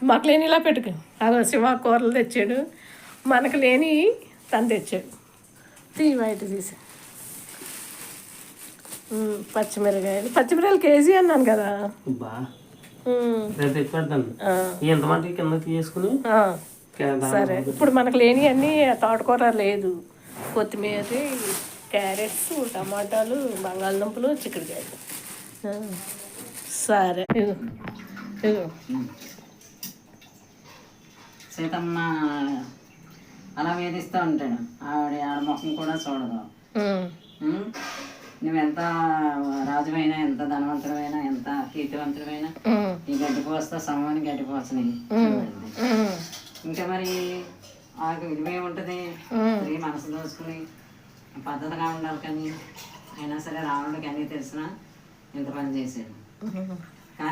మాకు లేని ఇలా పెట్టుకు అదో శివ కూరలు తెచ్చాడు, మనకు లేని తను తెచ్చాడు. బయట తీసి పచ్చిమిరకాయలు కేజీ అన్నాను కదా. సరే, ఇప్పుడు మనకు లేని అన్నీ తోటకూర లేదు, కొత్తిమీర, క్యారెట్స్, టమాటాలు, బంగాళదుంపలు, చిక్కుడుకాయలు. సరే సీతమ్మ అలా వేధిస్తూ ఉంటాడు. ఆడ ముఖం కూడా చూడదు. నువ్వెంత రాజువైనా, ఎంత ధనవంతుడైనా, ఎంత కీర్తివంతుడైనా ఈ గడ్డిపోస్తా సమయాన్ని గడ్డిపోసని. ఇంకా మరి ఆ విలువే ఉంటుంది. స్త్రీ మనసు దోచుకుని పద్ధతిగా ఉండాలి, కానీ అయినా సరే రావణుడికి అన్నీ తెలిసినా ఇంత పని చేశాడు.